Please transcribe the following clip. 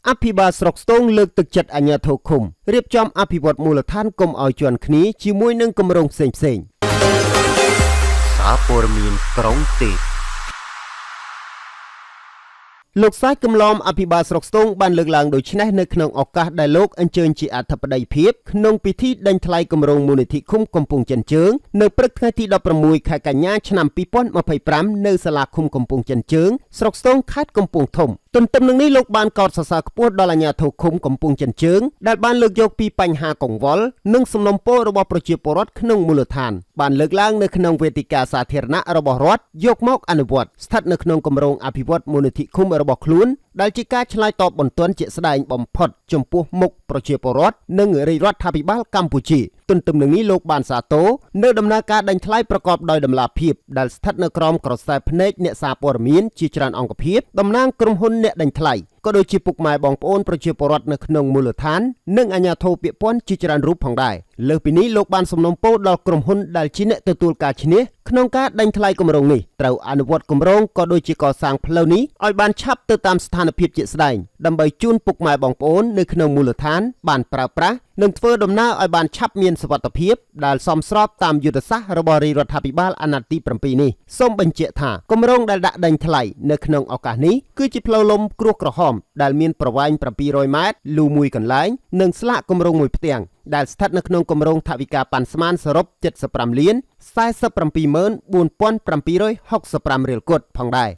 អភិបាលស្រុកស្ទូងលើកទឹកចិត្តអាជ្ញាធរឃុំរៀបចំអភិវឌ្ឍមូលដ្ឋានកុំឲ្យជាន់គ្នាជាមួយនឹងគម្រោងផ្សេងៗសារព័ត៌មានក្រុងទេលោកសាយកំឡំអភិបាលស្រុកស្ទូងបានលើកឡើងដូចនេះនៅក្នុងឱកាសដែលលោកអញ្ជើញជាអធិបតីភាពក្នុងពិធីដេញថ្លៃគម្រោងមូលនិធិឃុំកំពង់ចិនជើងនៅព្រឹកថ្ងៃទី16ខែកញ្ញាឆ្នាំ2025នៅសាលាឃុំកំពង់ចិនជើងស្រុកស្ទូងខេត្តកំពង់ធំទន្ទឹមនឹងនេះលោកបានកោតសរសើរខ្ពស់ដល់អាជ្ញាធរឃុំកំពង់ចិនជើងដែលបានលើកយកពីបញ្ហាកង្វល់និងសំណុំពររបស់ប្រជាពលរដ្ឋក្នុងមូលដ្ឋានបានលើកឡើងនៅក្នុងវេទិកាសាធារណៈរបស់រដ្ឋយកមកអនុវត្តស្ថិតនៅក្នុងគម្រោងអភិវឌ្ឍមូលនិធិឃុំរបស់ខ្លួនដែលជាការឆ្លើយតបបន្ទាន់ជាក់ស្ដែងបំផុតចំពោះមុខប្រជាពលរដ្ឋនិងរាជរដ្ឋាភិបាលកម្ពុជាទន្ទឹមនឹងនេះលោកបានសាទរនៅដំណើរការដេញថ្លៃប្រកបដោយតម្លាភាពដែលស្ថិតនៅក្រោមក្រសែភ្នែកអ្នកសារព័ត៌មានជាច្រើនអង្គភាពតំណាងក្រុមហ៊ុនអ្នកដេញថ្លៃក៏ដូចជាពុកម៉ែបងប្អូនប្រជាពលរដ្ឋនៅក្នុងមូលដ្ឋាននិងអាជ្ញាធរពាក់ព័ន្ធជាច្រើនរូបផងដែរលើសពីនេះលោកបានសំណូមពរដល់ក្រុមហ៊ុនដែលជាអ្នកទទួលការឈ្នះក្នុងការដេញថ្លៃគម្រោងនេះត្រូវអនុវត្តគម្រោងក៏ដូចជាកសាងផ្លូវនេះឲ្យបានឆាប់ទៅតាមស្ថានភាពជាក់ស្ដែងដើម្បីជូនពុកម៉ែបងប្អូននៅក្នុងមូលដ្ឋានបានប្រើប្រាស់និងធ្វើដំណើរឲ្យបានឆាប់មានសុវត្ថិភាពដែលសមស្របតាមយុទ្ធសាស្ត្ររបស់រាជរដ្ឋាភិបាលអាណត្តិទី7នេះសូមបញ្ជាក់ថាគម្រោងដែលដាក់ដេញថ្លៃនៅក្នុងឱកាសនេះគឺជាផ្លូវលំគ្រួសក្រហមដែលមានប្រវែង700ម៉ែត្រលូមួយកន្លែងនិងស្លាកគម្រោងមួយផ្ទាំងដែលស្ថិតនៅក្នុងគម្រោងថវិកាប៉ាន់ស្មានសរុប75លាន 474765 រៀលគត់ផងដែរ